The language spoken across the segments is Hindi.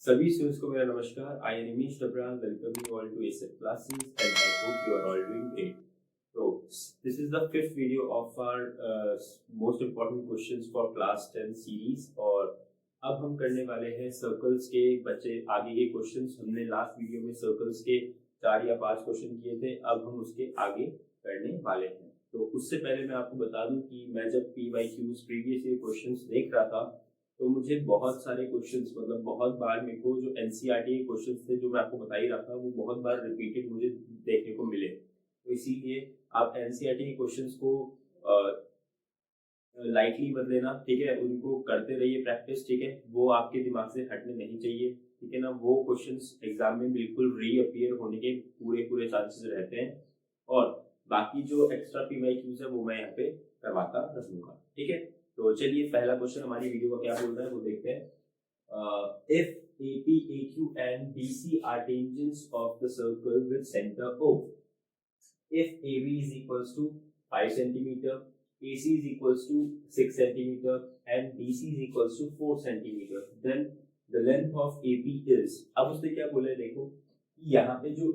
सभी स्टूडेंट्स को मेरा नमस्कार। I am Nimish Dabral, welcome you all to Asset classes and I hope you are all doing great. So this is the fifth video of our most important questions for class 10 series। और अब हम करने वाले हैं सर्कल्स के बच्चे आगे के क्वेश्चंस। हमने लास्ट वीडियो में सर्कल्स के 4 या 5 क्वेश्चन किए थे, अब हम उसके आगे करने वाले हैं। तो उससे पहले मैं आपको बता दूं कि मैं जब PYQs प्रीवियस ईयर क्वेश्चंस देख रहा था तो मुझे बहुत सारे क्वेश्चंस, मतलब बहुत बार मेरे को जो NCERT के क्वेश्चंस थे जो मैं आपको बता ही रहा था, वो बहुत बार रिपीटेड मुझे देखने को मिले। तो इसीलिए आप NCERT के क्वेश्चंस को लाइटली मत लेना, ठीक है। उनको करते रहिए प्रैक्टिस, ठीक है। वो आपके दिमाग से हटने नहीं चाहिए, ठीक है ना। वो क्वेश्चंस एग्जाम में बिल्कुल रीअपियर होने के पूरे चांसेस रहते हैं। और बाकी जो एक्स्ट्रा PYQs है वो मैं यहाँ पे करवाता रहूंगा, ठीक है। तो चलिए पहला क्वेश्चन हमारी वीडियो का क्या बोल रहा है वो देखते हैं। If AP, AQ and BC are tangents of the circle with center O, if AB is equals to 5 centimeter, AC is equals to 6 centimeter and BC is equals to 4 centimeter, then the length of AP is। अब उसने क्या बोला है देखो, यहाँ पे जो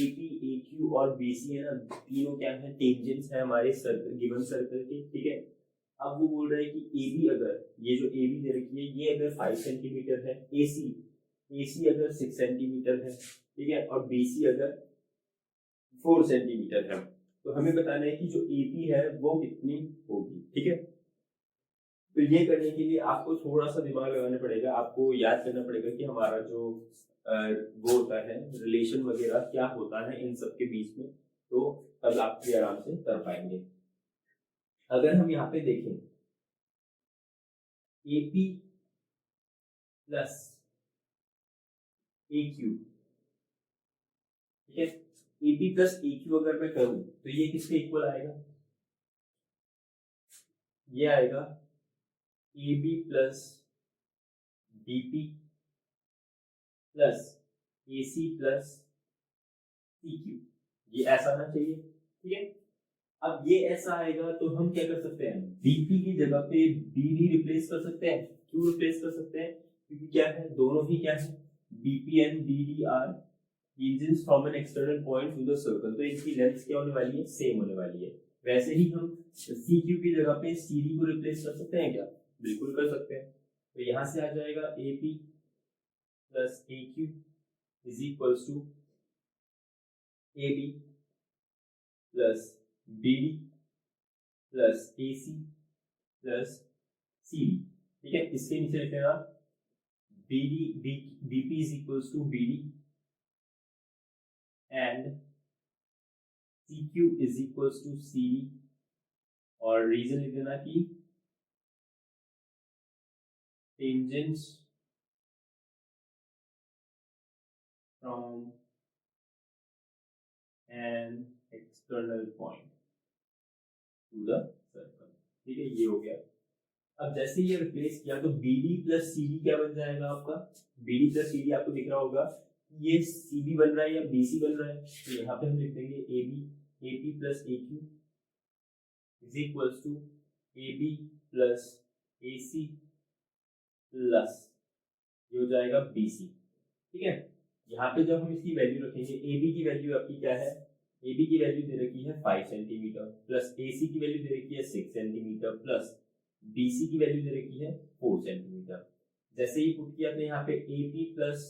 AP, AQ और BC है ना, तीनों क्या है, टेंजेंट्स है हमारे सर्कल, गिवन सर्कल के, ठीक है। अब वो बोल रहा है कि AB अगर, ये जो AB दे रखी है ये अगर 5 सेंटीमीटर है, AC अगर 6 सेंटीमीटर है, ठीक है, और BC अगर 4 सेंटीमीटर है, तो हमें बताना है कि जो AP है वो कितनी होगी, ठीक है। तो ये करने के लिए आपको थोड़ा सा दिमाग लगाना पड़ेगा, आपको याद करना पड़ेगा कि हमारा जो वो होता है रिलेशन वगैरह क्या होता है इन सब के बीच में, तो तब आप भी आराम से कर पाएंगे। अगर हम यहाँ पे देखें AP प्लस AQ, ठीक है। AP प्लस AQ अगर मैं करूं तो ये किसके इक्वल आएगा, ये आएगा AB plus BP plus AC plus CQ। ये ऐसा आना चाहिए, ठीक है। अब ये ऐसा आएगा तो हम क्या कर सकते हैं, BP की जगह पे BD रिप्लेस कर सकते हैं। क्यों रिप्लेस कर सकते हैं, क्योंकि क्या है, दोनों ही क्या है, BP and BD are reasons from an external point to the circle, तो इनकी लेंथ क्या होने वाली है, सेम होने वाली है। वैसे ही हम CQ की जगह पे CD को रिप्लेस कर सकते हैं क्या, बिल्कुल कर सकते हैं। तो यहाँ से आ जाएगा AP plus AQ is equals to AB plus BD plus AC plus CD, ठीक है। इसके नीचे लिख लेना BP is equals to BD and CQ is equals to CD, और रीजन लिख देना कि tangents from an external point to the circle, ठीक है। ये हो गया। अब जैसे ये रिप्लेस किया तो BD प्लस CD क्या बन जाएगा आपका, BD प्लस CD आपको दिख रहा होगा, ये CB बन रहा है या BC बन रहा है, तो यहाँ पे हम लिख देंगे AP plus AQ is equals to AB plus AC plus ये हो जाएगा BC, ठीक है। यहाँ पे जब हम इसकी वैल्यू रखेंगे, AB की वैल्यू आपकी क्या है, AB की वैल्यू दे रखी है 5 सेंटीमीटर प्लस AC की वैल्यू दे रखी है 6 सेंटीमीटर प्लस BC की वैल्यू दे रखी है 4 सेंटीमीटर। जैसे ही पुट किया तो यहाँ पे AP प्लस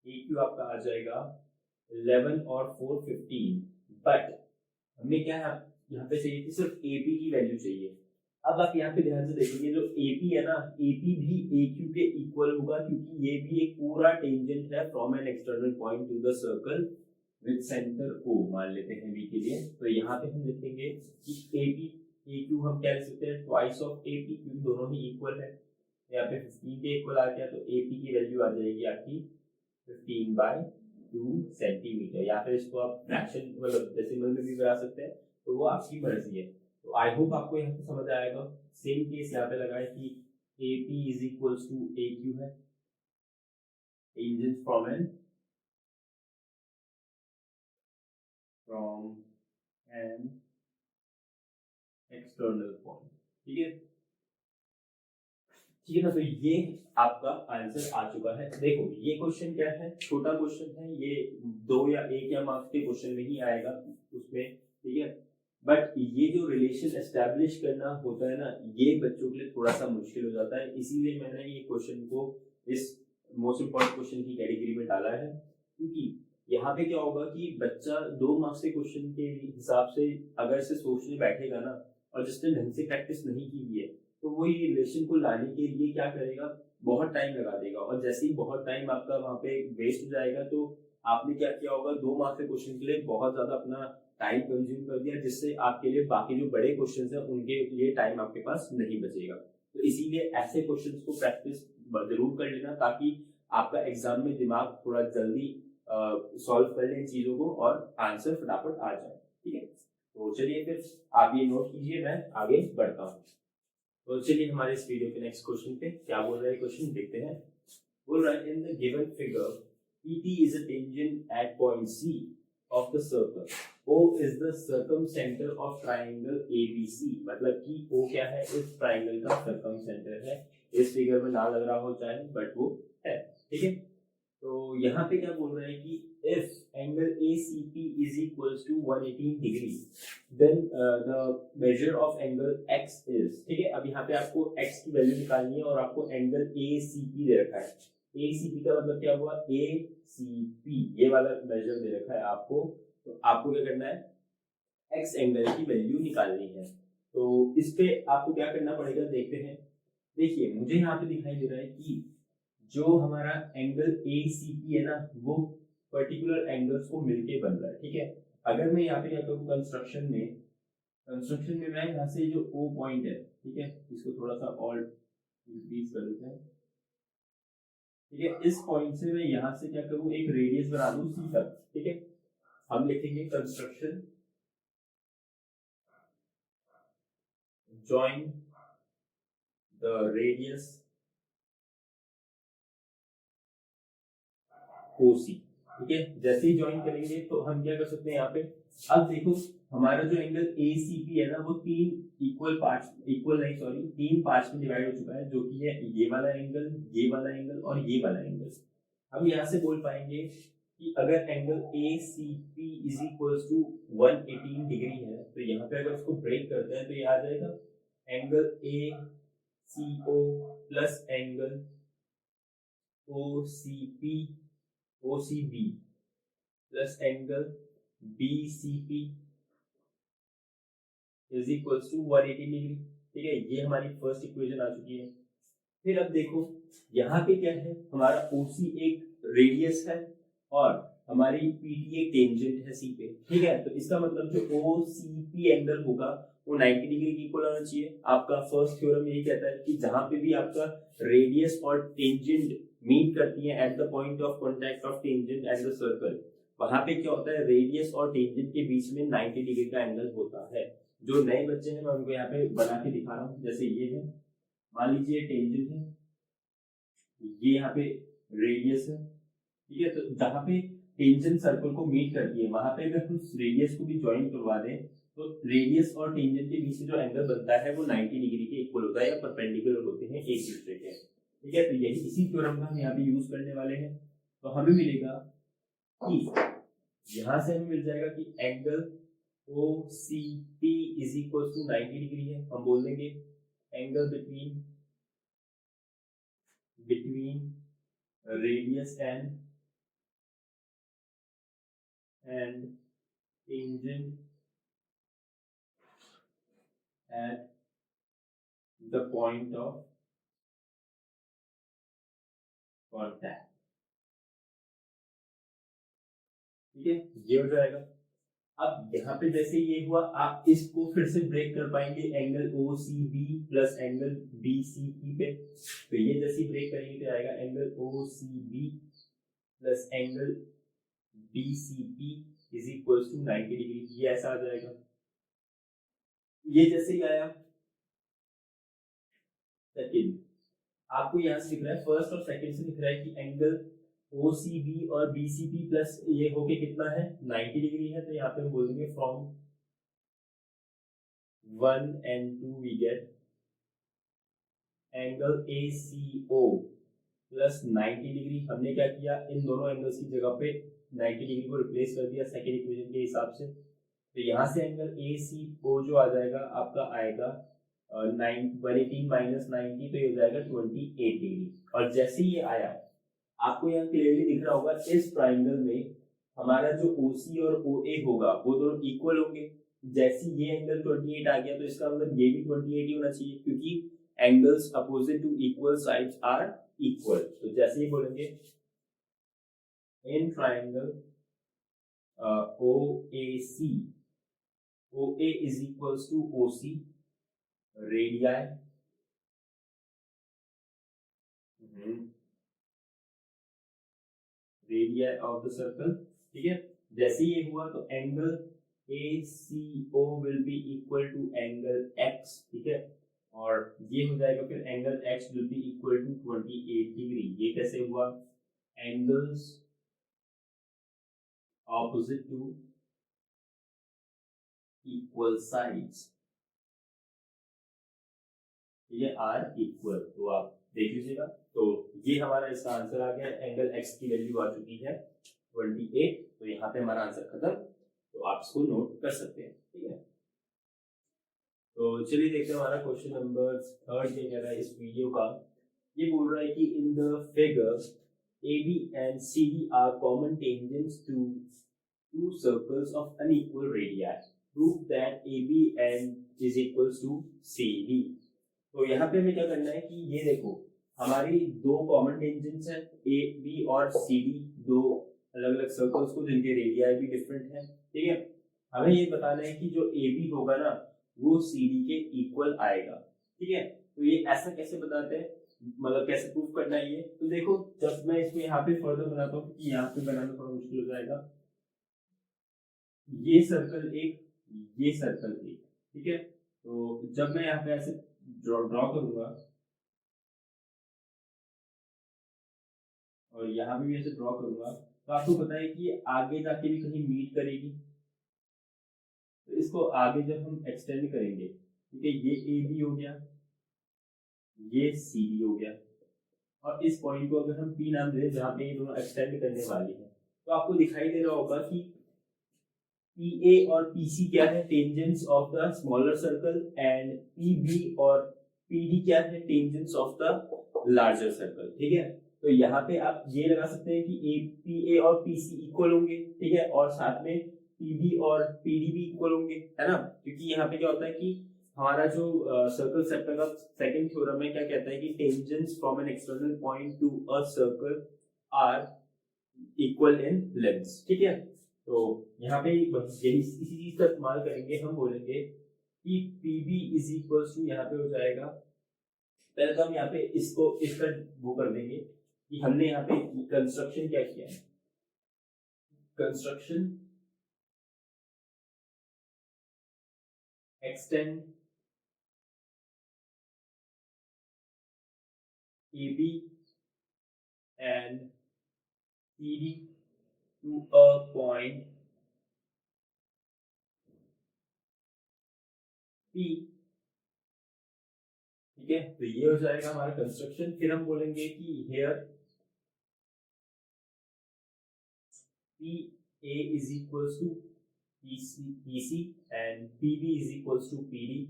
AQ आपका आ जाएगा 11 और 4 15, बट हमें क्या है, यहाँ पे चाहिए थी सिर्फ AP की वैल्यू चाहिए। अब आप यहाँ पे ध्यान से देखेंगे, जो AP है ना, AP भी AQ के इक्वल होगा, क्योंकि ये भी एक पूरा टेंजेंट है from an external point to the circle with centre O मान लेते हैं B के लिए। तो यहाँ पे हम लिखेंगे कि AP AQ हम क्या लिख सकते हैं, ट्वाइस ऑफ AP, क्योंकि दोनों ही इक्वल है। यहाँ पे 15 के इक्वल आ गया, तो AP की वैल्यू आ जाएगी आपकी 15/2 सेंटीमीटर, या फिर इसको आप फ्रैक्शन मतलब डेसिमल में भी बना सकते हैं, तो वो आपकी मर्जी है। तो आई होप आपको यहाँ पे समझ आएगा। सेम केस यहाँ पे लगाए कि AP is equals to AQ है, tangent from an external point, ठीक है। ठीक है ना। तो ये आपका आंसर आ चुका है। देखो ये क्वेश्चन क्या है, छोटा क्वेश्चन है, ये 2 या 1 या मार्क्स के क्वेश्चन में ही आएगा उसमें, ठीक है। बट ये जो रिलेशन एस्टेब्लिश करना होता है ना, ये बच्चों के लिए थोड़ा सा मुश्किल हो जाता है, इसीलिए मैंने ये क्वेश्चन को इस मोस्ट इम्पोर्टेंट क्वेश्चन की कैटेगरी में डाला है। क्योंकि यहाँ पे क्या होगा कि बच्चा 2 मार्क्स के क्वेश्चन के हिसाब से अगर से सोचने बैठेगा ना, और जिसने ढंग से प्रैक्टिस नहीं की हुई है, तो वो ये रिलेशन को लाने के लिए क्या करेगा, बहुत टाइम लगा देगा। और जैसे ही बहुत टाइम आपका वहाँ पे वेस्ट हो जाएगा, तो आपने क्या किया होगा, 2 मार्क्स के क्वेश्चन के लिए बहुत ज्यादा अपना टाइम कंज्यूम कर दिया, जिससे आपके लिए बाकी जो बड़े क्वेश्चन हैं उनके लिए टाइम आपके पास नहीं बचेगा। तो इसीलिए ऐसे क्वेश्चन को प्रैक्टिस जरूर कर लेना, ताकि आपका एग्जाम में दिमाग थोड़ा जल्दी सॉल्व कर ले इन चीजों को और आंसर फटाफट आ जाए। ठीक है, तो चलिए फिर आप ये नोट कीजिए, मैं आगे बढ़ता हूँ। तो चलिए हमारे इस वीडियो के नेक्स्ट क्वेश्चन पे क्या बोल रहा है क्वेश्चन देखते हैं। बोल रहा है in the given figure PT is a tangent at point C of the circle. O is the circumcenter of triangle ABC. मतलब कि O क्या है, इस ट्राइंगल का circumcenter है। इस फिगर में ना लग रहा हो चाहे, बट वो है। ठीक है, तो यहाँ पे क्या बोल रहा है कि if angle ACP is equals to 118 degree, then the measure of angle X is, ठीक है। अब यहाँ पे आपको X की वैल्यू निकालनी है और आपको एंगल ACP दे रखा है। ACP का मतलब क्या हुआ, ACP ये वाला मेजर दे रखा है आपको। तो आपको क्या करना है, X एंगल की वैल्यू निकालनी है। तो इस पे आपको क्या करना पड़ेगा, देखते हैं। देखिए मुझे यहाँ पे दिखाई दे रहा है कि जो हमारा एंगल ACP है ना, वो पर्टिकुलर एंगल्स को मिलके बन रहा है। ठीक है, अगर मैं यहाँ पे क्या करूँ, कंस्ट्रक्शन में मैं यहाँ से जो O पॉइंट है, ठीक है, इसको थोड़ा सा और इंक्रीज कर देते हैं। ठीक है, इस पॉइंट से मैं यहाँ से क्या करूँ, एक रेडियस बना दूँ C तक। ठीक है, हम लिखेंगे construction join the radius OC। ठीक है, जैसे ही ज्वाइन करेंगे तो हम क्या कर सकते हैं यहाँ पे, अब देखो हमारा जो एंगल ACP है ना, वो 3 इक्वल नहीं, 3 पार्ट्स में डिवाइड हो चुका है, जो कि है ये वाला एंगल, ये वाला एंगल और ये वाला एंगल। हम यहाँ से बोल पाएंगे कि अगर angle ACP is equal to 118 degree है, तो यहाँ पे अगर इसको ब्रेक करते हैं तो ये आ जाएगा angle ACO plus angle OCB plus angle BCP is equal to 180 degree. ठीक है, ये हमारी फर्स्ट इक्वेशन आ चुकी है। फिर अब देखो यहाँ पे क्या है, हमारा OC एक रेडियस है और हमारी PT एक टेंजेंट है C पे। ठीक है, तो इसका मतलब जो OCP एंगल होगा वो 90 डिग्री की इक्वल होना चाहिए। आपका फर्स्ट थ्योरम यही कहता है कि जहां पे भी आपका रेडियस और टेंजेंट मीट करती है at the point of contact of tangent and the circle, वहां पे क्या होता है, रेडियस और टेंजेंट के बीच में 90 डिग्री का एंगल होता है। जो नए बच्चे हैं मैं उनको यहाँ पे बना के दिखा रहा हूँ। जैसे ये है, मान लीजिए टेंजेंट है, ये यहाँ पे रेडियस है। ठीक है, तो जहाँ पे टेंजेंट सर्कल को मीट करती है, वहां पे अगर हम रेडियस को भी ज्वाइन करवा दें, तो रेडियस और टेंजेंट के बीच में जो एंगल बनता है वो 90 डिग्री के इक्वल होता है या परपेंडिकुलर होते हैं एक दूसरे के। ठीक है, तो यही इसी थ्योरम का हम यहाँ पे यूज करने वाले हैं। तो हमें मिलेगा कि यहाँ से हमें मिल जाएगा कि angle OCP is equal to 90 degree है। हम बोल देंगे angle between radius and tangent at the point of contact। ठीक है, ये हो जाएगा। अब यहाँ पे जैसे ये हुआ, आप इसको फिर से ब्रेक कर पाएंगे angle OCB plus angle BCP पे। तो ये जैसे ही ब्रेक करेंगे तो आएगा angle OCB plus angle BCP is equal to 90 degree. ये ऐसा आ जाएगा। ये जैसे ही आया, सेकंड आपको यहाँ से दिख रहा है, फर्स्ट और सेकंड से दिख रहा है कि एंगल OCB और BCP प्लस ये होके कितना है, 90 डिग्री है। तो यहाँ पे हम बोलेंगे from 1 and 2 we get angle A C O plus 90 degree, हमने क्या किया, इन दोनों एंगल्स की जगह पे 90 डिग्री को रिप्लेस कर दिया सेकेंड इक्वेशन के हिसाब से। तो यहाँ से एंगल ए सी ओ जो आ जाएगा आपका आएगा 118 माइनस 90, तो ये हो जाएगा 28 डिग्री। और जैसे ये आया, आपको यहाँ क्लियरली दिख रहा होगा इस ट्राइंगल में हमारा जो OC और OA होगा वो दोनों इक्वल होंगे। जैसे ये एंगल 28 आ गया तो इसका मतलब ये भी 28 ही होना चाहिए, क्योंकि angles opposite to equal sides are equal. तो जैसे ही बोलेंगे in triangle OAC, OA is equals to OC radii, radii of the circle, ठीक है। जैसे ये हुआ तो angle ACO will be equal to angle X, ठीक है, और ये हो जाएगा फिर angle X will be equal to 28 degree. ये कैसे हुआ, angles opposite to equal sides, ये आर इक्वल, तो आप देख लीजिएगा। तो ये हमारा इसका आंसर आ गया, एंगल X की वैल्यू आ चुकी है 28, तो यहाँ पे हमारा आंसर खत्म। तो आप इसको नोट कर सकते हैं, ठीक है। तो चलिए देखते हैं हमारा क्वेश्चन नंबर 3 क्या कह रहा है इस वीडियो का। ये बोल रहा है कि इन the figure AB and CD are common tangents to two circles of unequal radii. Prove that AB and is equals to CD. तो यहाँ पे हमें क्या करना है कि ये देखो हमारी दो कॉमन टेंजेंट्स हैं AB और CD, दो अलग अलग सर्कल्स को जिनके रेडियाई भी डिफरेंट है, ठीक है। हमें ये बताना है कि जो AB होगा ना वो CD के इक्वल आएगा, ठीक है। तो ये ऐसा कैसे बताते हैं, मतलब कैसे प्रूफ करना है ये, तो देखो जब मैं इसको यहाँ पे फर्दर बनाता हूँ कि यहाँ पे बनाना थोड़ा मुश्किल हो जाएगा। ये सर्कल एक, ये सर्कल एक, ठीक है। तो जब मैं यहाँ पे ऐसे ड्रॉ करूंगा और यहाँ पे भी ऐसे ड्रॉ करूंगा, तो आपको पता है कि आगे जाके भी कहीं मीट करेगी। तो इसको आगे जब हम एक्सटेंड करेंगे, ठीक है, ये AB हो गया, ये CD हो गया, और इस पॉइंट को अगर हम P नाम दें जहाँ पे ये दोनों एक्सटेंड करने वाली है, तो आपको दिखाई दे रहा होगा कि PA और PC क्या है, tangents of the smaller circle, and PB और PD क्या है, tangents of the larger circle, ठीक है। तो यहाँ पे आप ये लगा सकते हैं कि PA और PC इक्वल होंगे, ठीक है, और साथ में PB और PD भी इक्वल होंगे, है ना। क्योंकि यहाँ पे क्या होता है कि हमारा जो सर्कल सेप्टर का सेकंड थ्योरम है क्या कहता है कि tangents from an external point to a circle are equal in lengths, ठीक है। तो यहाँ पे यही इसी चीज का इस्तेमाल करेंगे, हम बोलेंगे कि PB इज इक्वल टू, यहाँ पे हो जाएगा, पहले तो हम यहाँ पे इसको इसका वो कर देंगे कि हमने यहाँ पे कंस्ट्रक्शन क्या किया है, construction extend AB and CD to a point P, ठीक है। तो ये हो जाएगा हमारा कंस्ट्रक्शन। फिर हम बोलेंगे कि here PA is equals to PC and PB is equals to PD।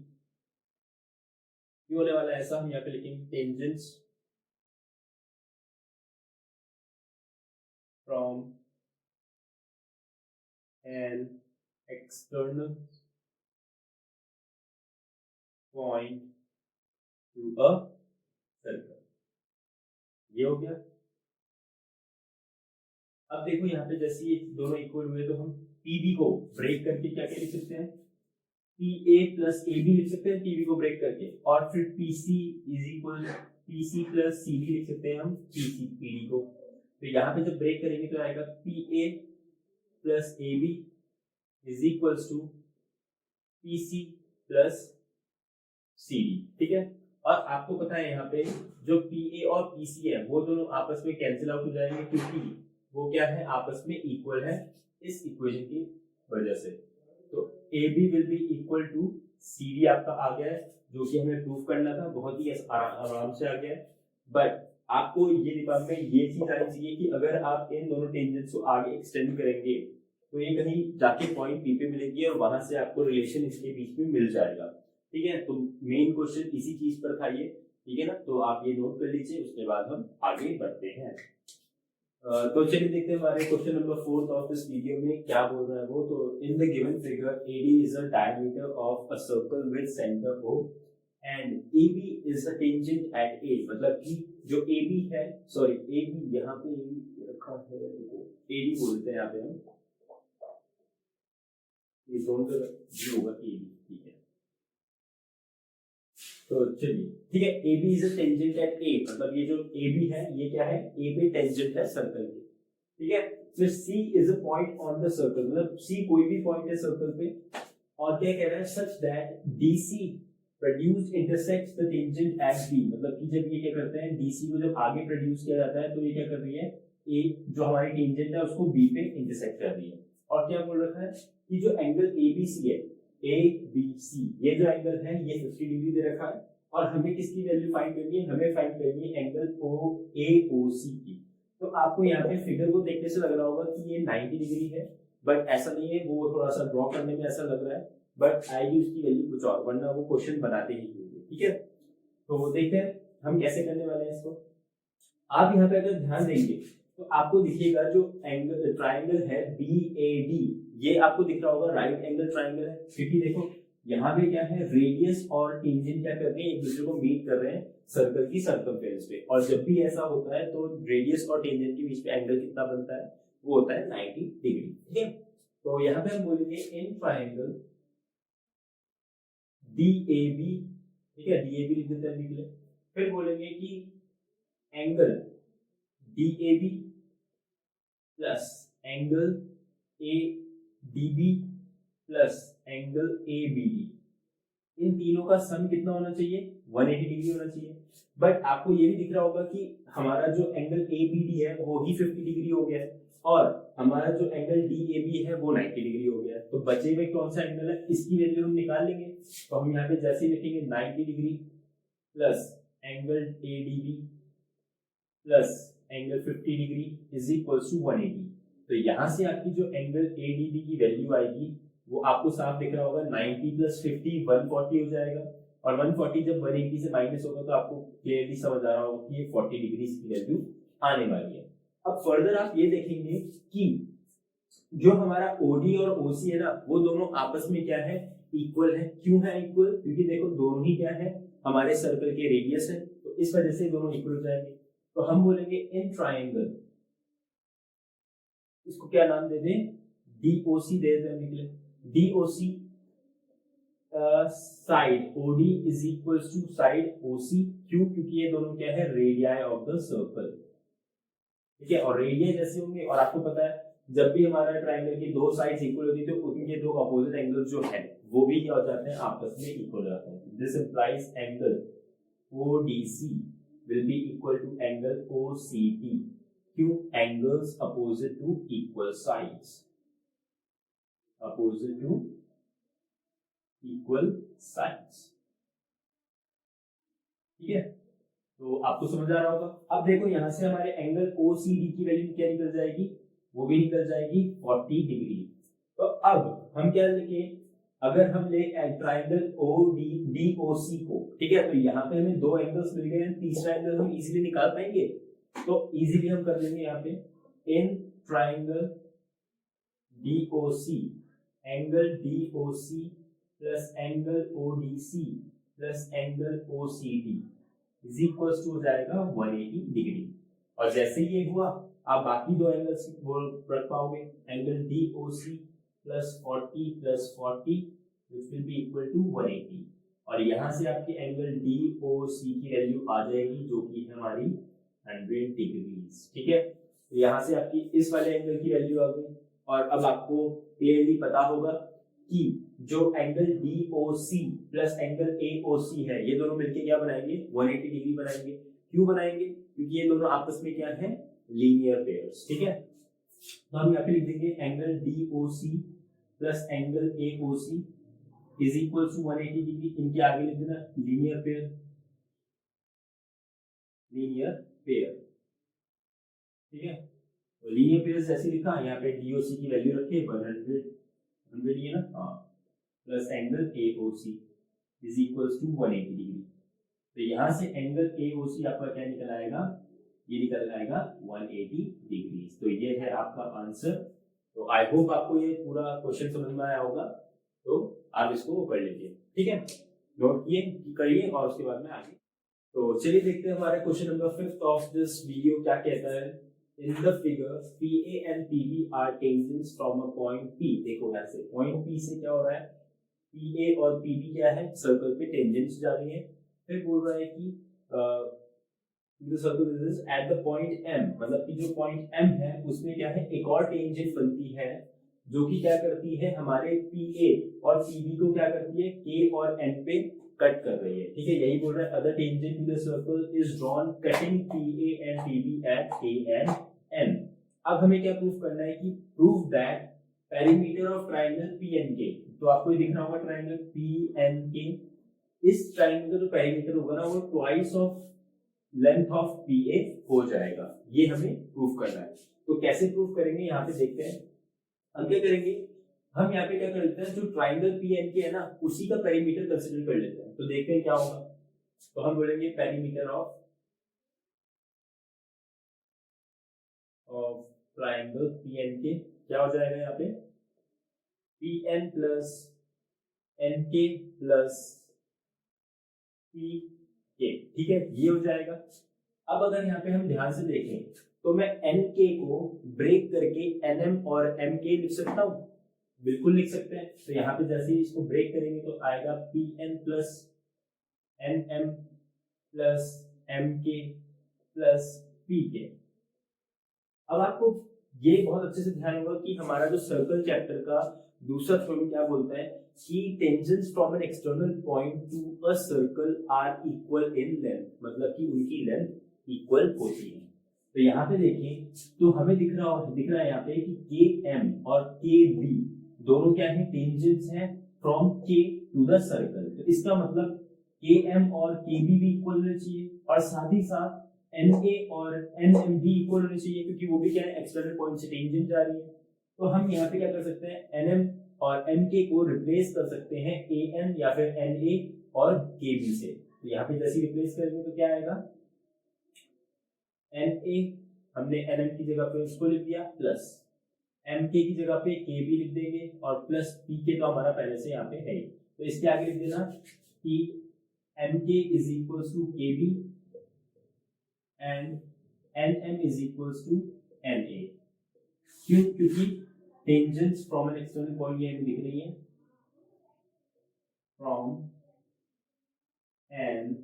ये होने वाला है ऐसा, हम यहाँ पे लिखेंगे tangents from an external point to a circle, ये हो गया। अब देखो यहाँ पे जैसे ये दोनों इक्वल हुए तो हम PB को ब्रेक करके क्या क्या लिख सकते हैं, PA प्लस AB लिख सकते हैं PB को ब्रेक करके, और फिर PC is equal PC plus CD लिख सकते हैं हम PC PD को। तो यहाँ पे जब ब्रेक करेंगे तो आएगा PA plus AB is equals to PC plus CD, ठीक है। और आपको पता है यहाँ पे जो PA और PC है वो दोनों आपस में कैंसिल आउट हो जाएंगे, क्योंकि वो क्या है, आपस में इक्वल है इस इक्वेशन की वजह से। तो AB will be equal to C D आपका आ गया है, जो कि हमें प्रूव करना था, बहुत ही आराम से आ गया है। बट आपको ये दिमाग में ये चीज आनी चाहिए कि अगर आप इन दोनों टेंजेंट्स को आगे एक्सटेंड करेंगे तो ये कहीं जाके पॉइंट पी पे मिलेगी और वहां से आपको रिलेशन इसके बीच में मिल जाएगा। ठीक है, तो मेन क्वेश्चन इसी चीज पर था ये। ठीक है ना, तो आप ये नोट कर लीजिए, उसके बाद हम आगे बढ़ते हैं। तो चलिए देखते हैं हमारे question number 4 of this video में क्या बोल रहा है वो। तो in the given figure AD is a diameter of a circle with centre O and AB is a tangent at A। मतलब कि जो AB है, सॉरी AB यहाँ पे AB रखा है, AD बोलते हैं यहाँ पे हम, ये दोनों का जी होगा AB। ठीक है, तो चलिए ठीक है, AB is a tangent at A, मतलब ये जो AB है ये क्या है, A पे टेंजेंट है सर्कल के। ठीक है, फिर C is a point on the circle, मतलब C कोई भी पॉइंट है सर्कल पे, और क्या कह रहा है, such that DC produce intersects the tangent at B। मतलब कि जब ये क्या करते हैं, DC को जब आगे प्रोड्यूस किया जाता है तो ये क्या कर रही है, A जो हमारी टेंजेंट है उसको B पे इंटरसेक्ट कर रही है। और क्या बोल रखा है कि जो एंगल ABC है, ABC, ये जो एंगल है ये 50 डिग्री दे रखा है, और हमें किसकी वैल्यू फाइंड करनी है, हमें फाइंड करनी है एंगल AOC की। तो आपको यहाँ पे फिगर को देखने से लग रहा होगा कि ये 90 डिग्री है, बट ऐसा नहीं है, वो थोड़ा सा ड्रॉ करने में ऐसा लग रहा है, बट आएगी उसकी वैल्यू कुछ और, वरना वो क्वेश्चन बनाते ही होंगे। ठीक है, तो देखते हैं हम कैसे करने वाले हैं इसको। आप यहाँ पे अगर ध्यान देंगे तो आपको दिखेगा जो एंगल ट्राइंगल है BAD, ये आपको दिख रहा होगा राइट एंगल ट्राइंगल है, क्योंकि देखो यहाँ पे क्या है, रेडियस और टेंजेंट क्या कर रहे हैं, एक दूसरे को मीट कर रहे हैं सर्कल की सर्कमफेरेंस पे, और जब भी ऐसा होता है तो रेडियस और टेंजेंट के बीच में एंगल कितना बनता है, वो होता है 90 डिग्री। ठीक है, तो यहाँ पे हम बोलेंगे इन ट्राइंगल DAB, ठीक है, DAB लिख देते हैं निकले। फिर बोलेंगे कि angle DAB plus angle ADB plus angle ABD, इन तीनों का सम कितना होना चाहिए, 180 डिग्री होना चाहिए। बट आपको ये भी दिख रहा होगा कि हमारा जो एंगल ABD है वो ही 50 डिग्री हो गया है, और हमारा जो एंगल DAB है वो 90 डिग्री हो गया है। तो बचे हुए कौन सा एंगल है, इसकी वैल्यू हम निकाल लेंगे। तो हम यहाँ पे जैसे लिखेंगे 90 degree plus angle ADB plus angle 50 degree is equal to 180। तो यहाँ से आपकी जो एंगल ADB की वैल्यू आएगी वो आपको साफ दिख रहा होगा, 90 प्लस 50 140 हो जाएगा, और 140 जब 180 से माइनस होगा तो आपको क्लियरली समझ आ रहा होगा कि ये 40 डिग्री की वैल्यू आने वाली है। अब फर्दर आप ये देखेंगे कि जो हमारा OD और OC है ना, वो दोनों आपस में क्या है, इक्वल है। क्यों है इक्वल, क्योंकि देखो दोनों ही क्या है, हमारे सर्कल के रेडियस है, तो इस वजह से दोनों इक्वल हो जाएंगे। तो हम बोलेंगे इन ट्राइंगल, इसको क्या नाम दे दें, DOC दे दें निकले, DOC side OD is equal to side OC। क्यों, क्योंकि ये दोनों क्या है, रेडियाई ऑफ द सर्कल। ठीक है, और रेडियाई जैसे होंगे, और आपको पता है जब भी हमारा ट्राइंगल की दो साइड्स इक्वल होती है तो उनके दो अपोजिट एंगल जो है वो भी क्या हो जाते हैं, आपस में इक्वल हो जाते हैं। This implies angle ODC will be equal to angle OCT. Q angles opposite to equal sides. Opposite to equal sides. ठीक है, तो आपको समझ आ रहा होगा। अब देखो यहाँ से हमारे एंगल OCD की वैल्यू क्या निकल जाएगी, वो भी निकल जाएगी 40 डिग्री। तो अब हम क्या लिखे, अगर हम ले ट्राइंगल DOC को, ठीक है, तो यहाँ पे हमें दो एंगल्स मिल गए हैं, तीसरा एंगल हम इजीली निकाल पाएंगे। तो इजीली हम कर लेंगे यहाँ पे in triangle DOC, angle DOC plus angle ODC plus angle OCD is equal to हो जाएगा 180 डिग्री। और जैसे ये हुआ आप बाकी दो एंगल्स रख पाओगे, angle DOC plus 40 plus 40 which will be equal to 180, और यहाँ से आपकी एंगल DOC की वैल्यू आ जाएगी जो कि है हमारी 100 डिग्री। ठीक है, तो यहाँ से आपकी इस वाले एंगल की वैल्यू आ गई, और अब आपको क्लियरली पता होगा कि जो angle DOC plus angle AOC है ये दोनों मिलके क्या बनाएंगे, 180 डिग्री बनाएंगे। क्यों बनाएंगे, क्योंकि ये दोनों आपस में क्या है, लीनियर पेयर्स। ठीक है, तो हम यहाँ पे लिख देंगे angle DOC plus angle AOC is equal to 180 degree, इनके आगे लिख देना लीनियर पेयर, लीनियर पेयर, ठीक है। तो लीनियर पेयर जैसे लिखा, यहाँ पे डीओसी की वैल्यू रखिए 100 ये ना, हाँ, plus angle AOC is equal to 180 degree. तो यहाँ से एंगल एओसी आपका क्या निकल आएगा, ये निकल आएगा 180 डिग्री। तो ये है आपका आंसर। तो आई होप आपको ये पूरा क्वेश्चन समझ में आया होगा, तो आप इसको पढ़ लीजिए, ठीक है, नोट करिए और उसके बाद में आगे। तो चलिए देखते हैं हमारे question number 5 of this video क्या कहता है। In the figure PA and PB are tangents from a point P। देखो यहाँ से पॉइंट P से क्या हो रहा है, PA और PB क्या है, सर्कल पे टेंजेंट्स जा रही है। फिर बोल रहा है कि the circle is at the point M, मतलब कि जो पॉइंट M है उसमें क्या है, एक और टेंजेंट बनती है जो कि क्या करती है, हमारे PA और PB को क्या करती है, K और N पे कट कर रही है, ठीक है। यही बोल रहा है other tangent to the circle is drawn cutting PA and PB at K and N। अब हमें क्या प्रूफ करना है कि prove that perimeter of triangle PNK। तो आपको ये दिख रहा होगा ट्रायंगल PNK, इस ट्रायंगल का जो पेरीमीटर होगा ना वो twice of length of PA हो जाएगा, ये हमें प्रूफ करना है। तो कैसे प्रूफ करेंगे, यहाँ पे देखते हैं। हम क्या करेंगे, हम यहाँ पे क्या कर लेते हैं, जो ट्राइंगल PNK है ना उसी का पेरीमीटर कंसीडर कर लेते हैं। तो देखते हैं क्या होगा। तो हम बोलेंगे पेरीमीटर ऑफ ट्राइंगल PNK क्या हो जाएगा, यहाँ पे PN plus NK plus PK, ठीक है, ये हो जाएगा। अब अगर यहाँ पे हम ध्यान से देखें तो मैं NK को ब्रेक करके NM और MK लिख सकता हूँ, बिल्कुल लिख सकते हैं। तो यहाँ पे जैसे ही इसको ब्रेक करेंगे तो आएगा PN plus NM plus MK plus PK। अब आपको ये बहुत अच्छे से ध्यान होगा कि हमारा जो सर्कल चैप्टर का दूसरा थ्योरम क्या बोलता है कि tangents from an external point to a circle are equal in length, मतलब कि उनकी लेंथ इक्वल होती है। तो यहाँ पे देखिए तो हमें दिख रहा है यहाँ पे कि KM और KB दोनों क्या है, टेंजेंट्स हैं from K to the circle. तो इसका मतलब KM और KB भी इक्वल होने चाहिए और साथ ही साथ NA और NM भी इक्वल होने चाहिए, क्योंकि वो भी क्या है, एक्सटर्नल पॉइंट से टेंजेंट जा रही है। तो हम यहाँ पे क्या कर सकते हैं, NM और MK को रिप्लेस कर सकते हैं AN या फिर NA और KB से। तो यहाँ पे जैसे रिप्लेस करेंगे तो क्या आएगा, NA हमने NM की जगह पे उसको लिख दिया, प्लस MK की जगह पे KB लिख देंगे और प्लस PK तो हमारा पहले से यहाँ पे है। तो इसके आगे लिख देना कि MK is equal to KB and NM is equal to NA। क्यों, क्योंकि tangents from an external point ये दिख रही है, फ्रॉम एन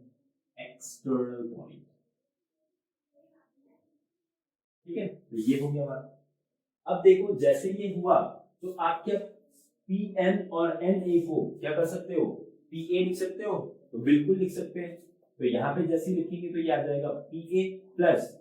एक्सटर्नल पॉइंट, ठीक है। तो ये हो गया हमारा। अब देखो जैसे ये हुआ तो आप क्या PN और NA को क्या कर सकते हो, PA लिख सकते हो, तो बिल्कुल लिख सकते हैं। तो यहाँ पे जैसे लिखेंगे तो ये आ जाएगा PA प्लस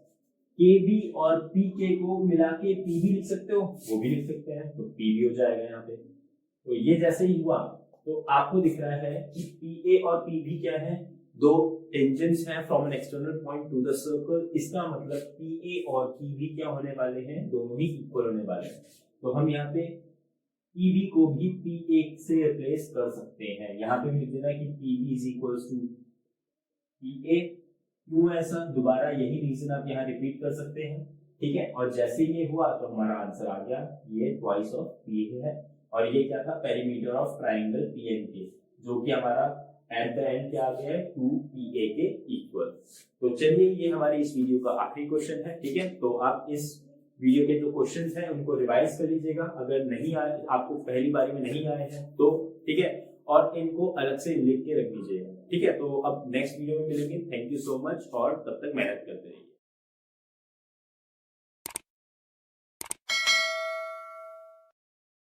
KB और PK को मिला के PB लिख सकते हो, वो भी लिख सकते हैं, तो PB हो जाएगा यहाँ पे। तो ये जैसे ही हुआ तो आपको दिख रहा है कि PA और PB क्या है, दो टेंजेंट्स हैं from an external point to the circle. इसका मतलब PA और PB क्या होने वाले हैं, दोनों ही इक्वल होने वाले हैं। तो हम यहाँ पे PB को भी PA से रिप्लेस कर सकते हैं। यहाँ पे लिख देना कि PB is equal to PA। क्यों ऐसा, दोबारा यही रीजन आप यहाँ रिपीट कर सकते हैं, ठीक है। और जैसे ये हुआ तो हमारा आंसर आ गया, ये ट्वाइस ऑफ PA है। और ये क्या था, पेरीमीटर ऑफ ट्राइंगल PNK, जो कि हमारा एट द एंड क्या आ गया है, 2PA के इक्वल। तो चलिए ये हमारी इस वीडियो का आखिरी क्वेश्चन है, ठीक है। तो आप इस वीडियो के जो क्वेश्चंस हैं उनको रिवाइज कर लीजिएगा, अगर नहीं आए, आपको पहली बारी में नहीं आए हैं तो, ठीक है, और इनको अलग से लिख के रख लीजिएगा, ठीक है। तो अब नेक्स्ट वीडियो में मिलेंगे। थैंक यू सो मच और तब तक मेहनत करते रहिए।